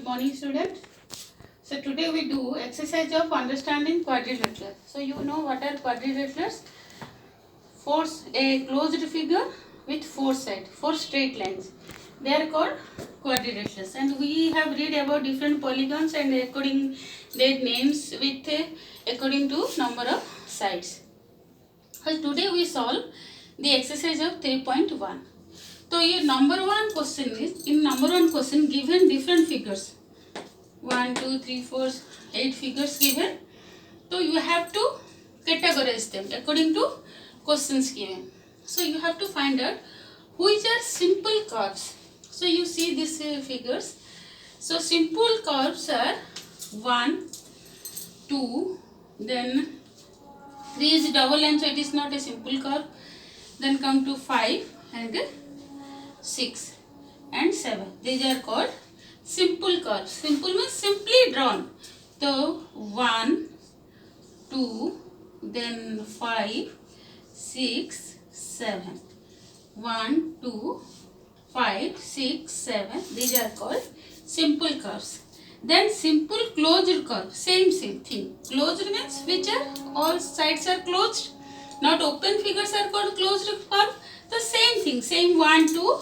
morning, student. So today we do exercise of understanding quadrilateral. So you know what are quadrilaterals? A closed figure with four sides, four straight lines. They are called quadrilaterals, and we have read about different polygons and according their names with according to number of sides. So today we solve the exercise of 3.1. So your number one question is, in number one question given different figures, 1, 2, 3, 4, 8 figures given. So you have to categorize them according to questions given. So you have to find out which are simple curves. So you see these figures. So simple curves are 1, 2, then 3 is double line, so it is not a simple curve. Then come to 5 and 6 and 7. These are called simple curves. Simple means simply drawn. So 1, 2, then 5, 6, 7. 1, 2, 5, 6, 7. These are called simple curves. Then simple closed curve. Same thing. Closed means which are all sides are closed. Not open figures are called closed curve. The same thing. Same 1, 2,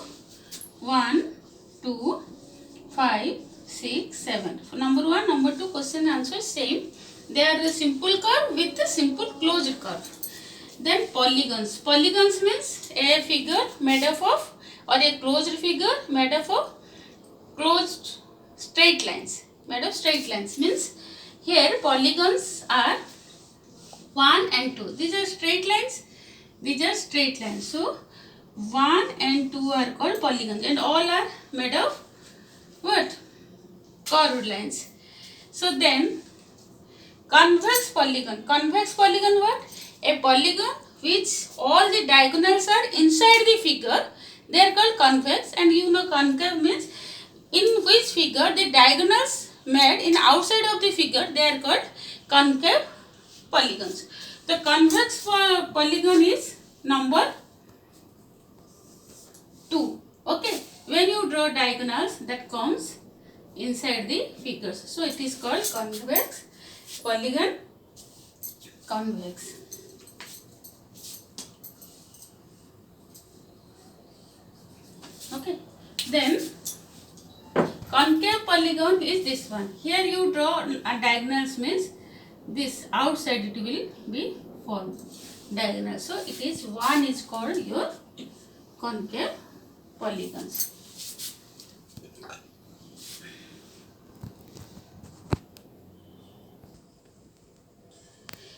1, 2, 5, 6, 7. For number 1, number 2 question answer same. They are a simple curve with a simple closed curve. Then polygons. Polygons means a figure made up of, or a closed figure made up of closed straight lines. Made of straight lines means here polygons are 1 and 2. These are straight lines. These are straight lines. So 1 and 2 are called polygons, and all are made of what? Curved lines. So then convex polygon. Convex polygon what? A polygon which all the diagonals are inside the figure. They are called convex, and you know concave means in which figure the diagonals made in outside of the figure, they are called concave polygons. The convex polygon is number 2. Okay. When you draw diagonals, that comes inside the figures. So it is called convex polygon. Convex. Okay. Then concave polygon is this one. Here you draw a diagonals means this outside it will be formed diagonal. So it is one is called your concave polygons.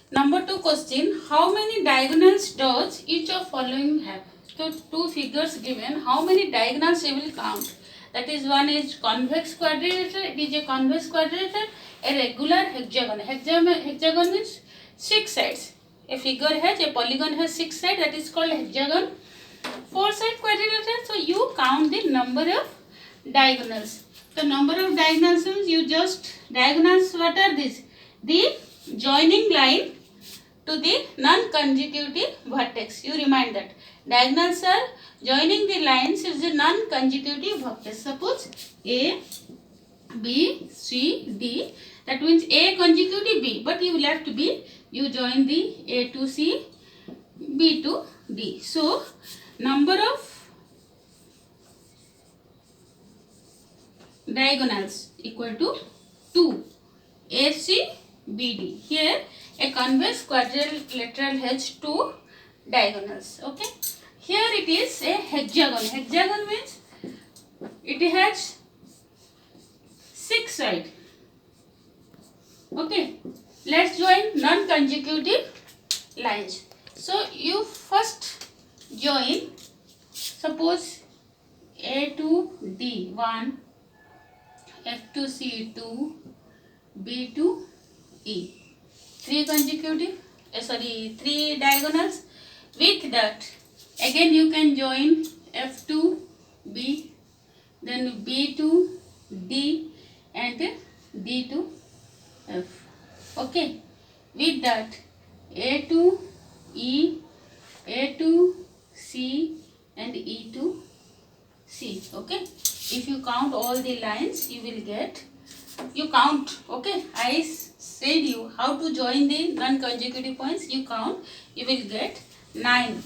Number 2 question, how many diagonals does each of following have? So two figures given, how many diagonals you will count? That is, one is convex quadrilateral, it is a convex quadrilateral, a regular hexagon. Hexagon means 6 sides. A figure has, a polygon has 6 sides, that is called hexagon. 4 side quadrilateral, so you count the number of diagonals. The number of diagonals means you just, diagonals what are these? The joining line to the non-consecutive vertex. You remind that. Diagonals are joining the lines is the non-consecutive vertex. Suppose A, B, C, D. That means A consecutive B. But you left B. You join the A to C, B to D. So, number of diagonals equal to 2. AC, BD. Here a convex quadrilateral has 2 diagonals. Okay. Here it is a hexagon. Hexagon means it has 6 sides. Okay. Let's join non-consecutive lines. So you first join, suppose A to D 1, F to C 2, B to E. 3 consecutive, 3 diagonals. With that, again you can join F to B, then B to D, and D to F. Okay. With that, A to E, A to C, and E to C. Okay. If you count all the lines, you will get you count. Okay, I said you how to join the non-consecutive points. You count, you will get 9.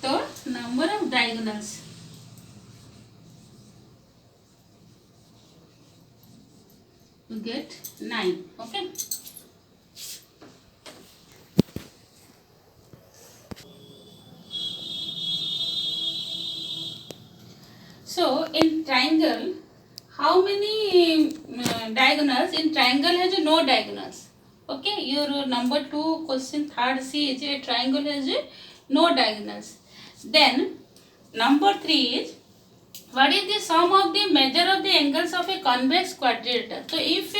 So number of diagonals. You get 9. Okay. So in triangle, how many diagonals? In triangle has no diagonals. Okay, your number 2 question third C is a triangle has no diagonals. Then number 3 is, what is the sum of the measure of the angles of a convex quadrilateral? So if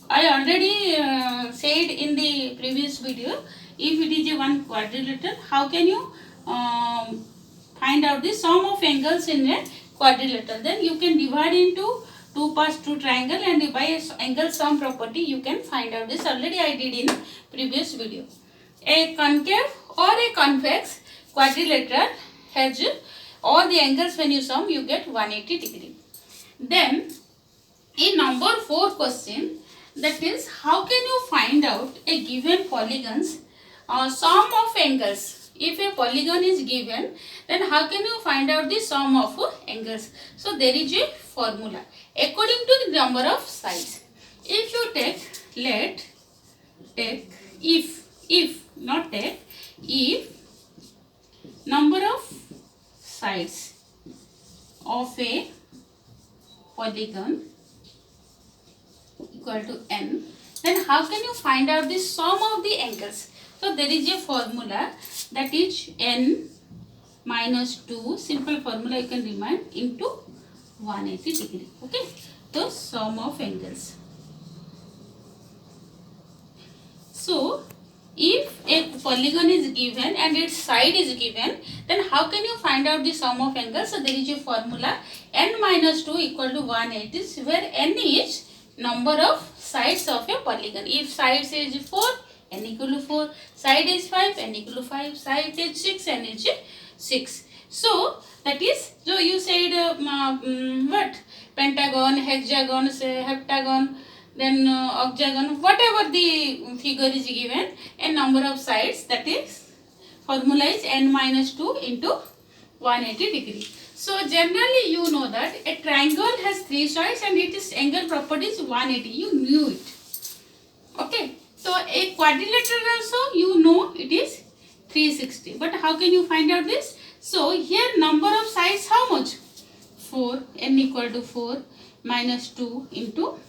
I already said in the previous video, if it is a one quadrilateral, how can you find out the sum of angles in a quadrilateral? Then you can divide into two parts, two triangle, and by angle sum property you can find out this. Already I did in previous video. A concave or a convex quadrilateral has all the angles, when you sum you get 180 degree. Then in number 4 question, that is, how can you find out a given polygon's sum of angles? If a polygon is given, then how can you find out the sum of angles? So there is a formula according to the number of sides. If you take, if number of sides of a polygon equal to n, then how can you find out the sum of the angles? So there is a formula, that is n minus 2, simple formula you can remind, into 180 degree. Okay, the sum of angles. So if a polygon is given and its side is given, then how can you find out the sum of angles? So there is a formula, n minus 2 equal to 180, where n is number of sides of a polygon. If sides is 4, n equal to 4, side is 5, n equal to 5, side is 6, n is 6. So that is, so you said what? Pentagon, hexagon, say heptagon, then octagon, whatever the figure is given, a number of sides, that is formula is n minus 2 into 180 degree. So generally you know that a triangle has 3 sides and its angle property is 180. You knew it. Okay. So a quadrilateral also you know it is 360. But how can you find out this? So here number of sides how much? 4, n equal to 4 minus 2 into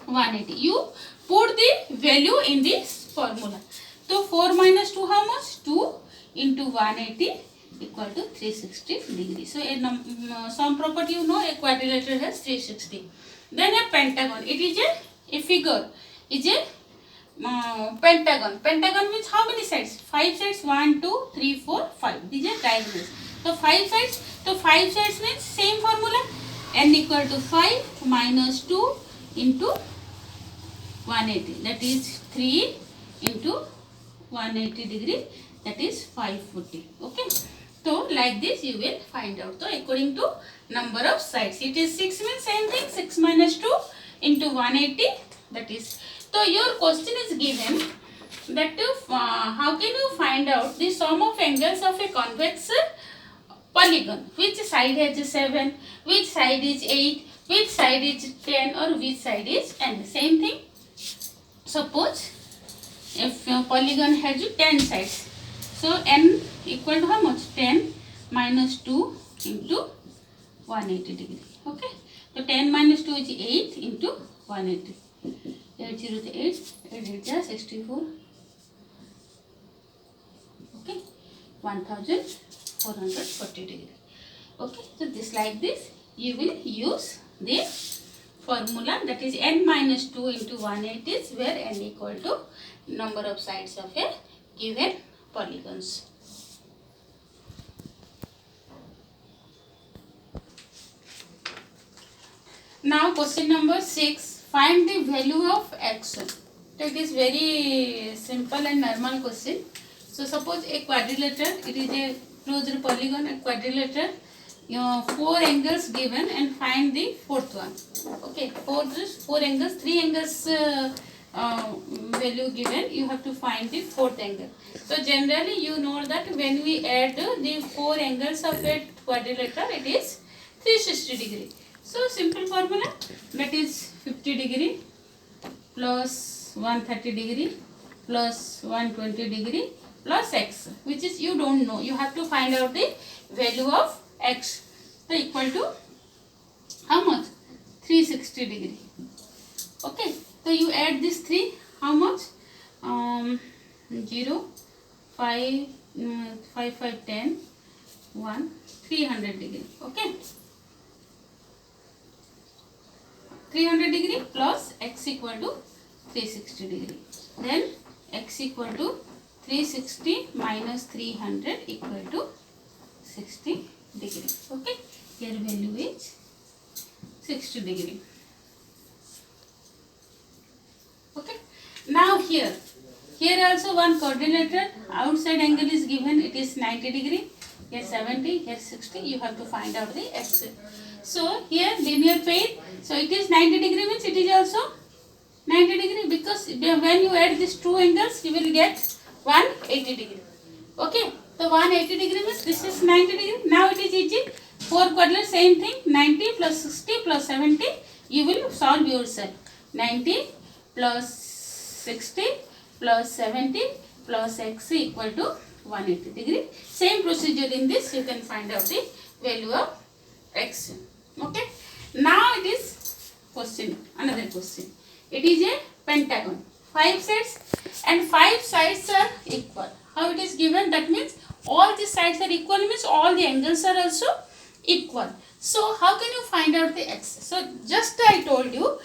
180. You put the value in this formula. So 4 minus 2 how much? 2 into 180 equal to 360 degree. So a sum property you know, a quadrilateral has 360. Then a pentagon. It is a figure. It is a pentagon. Pentagon means how many sides? 5 sides. 1, 2, 3, 4, 5. These are diagonals. So 5 sides. So 5 sides means same formula. N equal to 5 minus 2 into 180. That is 3 into 180 degree. That is 540. Okay. So like this you will find out. So according to number of sides. It is 6 means same thing. 6 minus 2 into 180. That is. So your question is given that how can you find out the sum of angles of a convex polygon? Which side has 7, which side is 8, which side is 10, or which side is n. Same thing. Suppose if polygon has 10 sides. So n equal to how much? 10 minus 2 into 180 degree. Okay. So 10 minus 2 is 8 into 180. 8 0 is 8, 8 is 64. Okay, 1440 degree. Okay, so this like this you will use the formula, that is n minus 2 into 180 is where n equal to number of sides of a given polygons. Now question number 6. Find the value of x. So it is very simple and normal question. So suppose a quadrilateral, it is a closed polygon, a quadrilateral. 4 angles given and find the fourth one. Okay, four angles, 3 angles value given, you have to find the fourth angle. So generally you know that when we add the 4 angles of a quadrilateral, it is 360 degree. So simple formula, that is 50 degree plus 130 degree plus 120 degree plus x, which is you don't know. You have to find out the value of x. So equal to how much? 360 degree. Okay. So you add this 3. How much? 0, 5, 5, 5, 10, 1, 300 degree. Okay. 300 degree plus x equal to 360 degree. Then x equal to 360 minus 300 equal to 60 degree. Okay. Here value is 60 degree. Okay. Now here also one quadrilateral, outside angle is given, it is 90 degree. Here 70, here 60. You have to find out the x. So here linear pair. So it is 90 degree means it is also 90 degree, because when you add these two angles you will get 180 degree. Okay. So 180 degree means this is 90 degree. Now it is easy. 4 quadrilateral, same thing. 90 plus 60 plus 70. You will solve yourself. 90 plus 60 plus 70 plus x equal to 180 degree. Same procedure in this. You can find out the value of x. Okay. Now it is question. Another question. It is a pentagon. 5 sides and 5 sides are equal. How it is given? That means all the sides are equal, means all the angles are also equal. So how can you find out the x? So just I told you,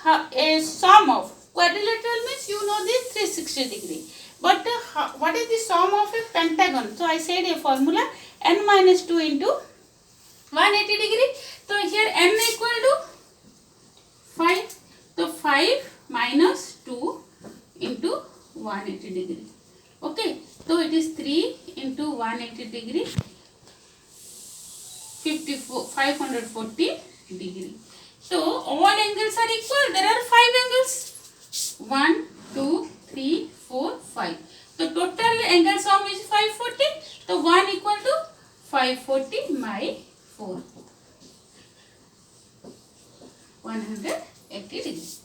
a sum of quadrilateral means you know the 360 degree. But what is the sum of a pentagon? So I said a formula, n minus 2 into 180 degree. So here n equal to 5. So 5 minus 2 into 180 degree. Okay. So it is 3 into 180 degree, 540 degree. So all angles are equal. There are 5 angles. 1, 2, 3, 4, 5. So total angle sum is 540. So 1 equal to 540 by 4. 180 degrees.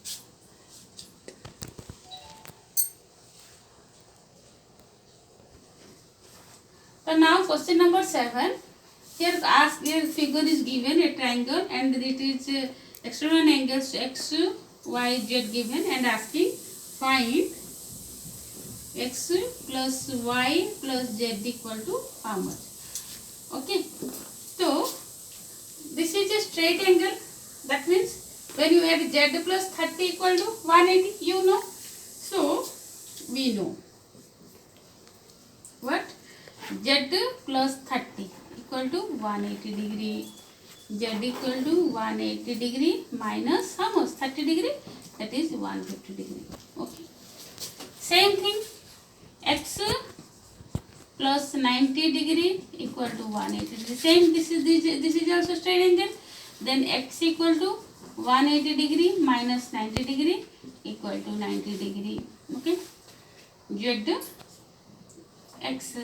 So now question number 7. Here figure is given a triangle and it is external angles x, y, z given, and asking find x plus y plus z equal to how much. Okay. So this is a straight angle. That means when you add z plus 30 equal to 180, you know. So we know what? Z plus 30 equal to 180 degree. Z equal to 180 degree minus how much? 30 degree. That is 150 degree. Okay. Same thing. X plus 90 degree equal to 180 degree. Same. This is also straight angle. Then x equal to 180 degree minus 90 degree equal to 90 degree. Okay. Z x.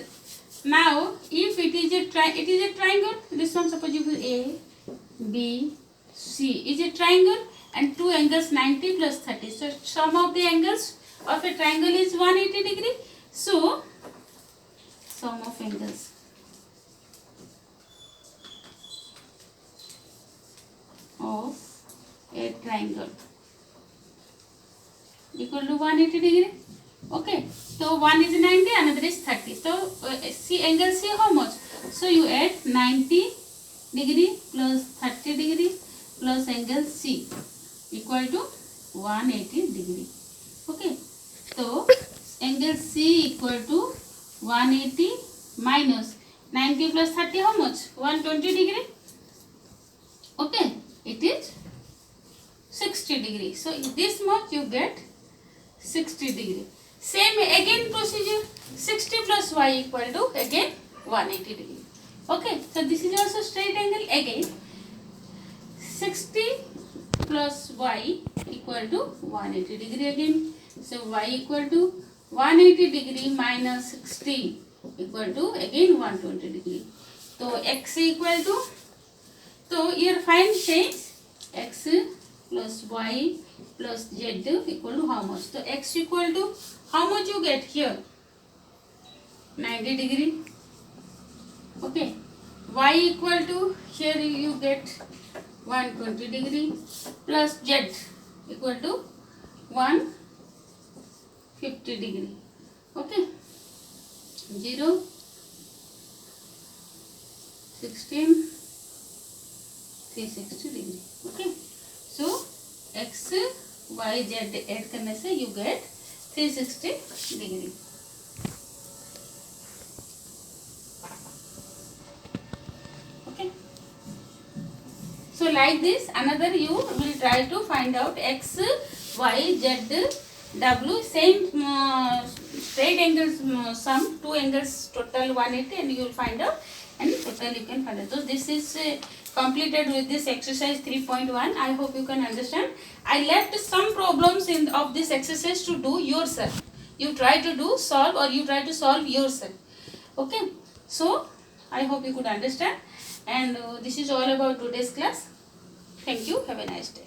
Now if it is a triangle. This one suppose you put A, B, C is a triangle and two angles 90 plus 30. So sum of the angles of a triangle is 180 degree. So sum of angles of a triangle equal to 180 degree. Okay. So one is 90, another is 30. So C angle C how much? So you add 90 degree plus 30 degree plus angle C equal to 180 degree. Okay. So angle C equal to 180 minus 90 plus 30 how much? 120 degree. Okay. It is 60 degree. So this much you get 60 degree. Same again procedure. 60 plus y equal to again 180 degree. Okay, so this is also straight angle again. 60 plus y equal to 180 degree again. So y equal to 180 degree minus 60 equal to again 120 degree. So x equal to, so here find change, x plus y plus z equal to how much? So x equal to how much you get here? 90 degree. Okay. Y equal to, here you get 120 degree plus z equal to 150 degree. Okay. 0, 16, 360 degree. Okay. So x, y, z add करने से you get 360 degree. Okay. So like this, another you will try to find out x, y, z, w, same straight angles sum, two angles total 180 and you will find out, and total you can find out. So this is completed with this exercise 3.1. I hope you can understand. I left some problems of this exercise to do yourself. You try to do solve, or you try to solve yourself. Okay. So I hope you could understand. And this is all about today's class. Thank you. Have a nice day.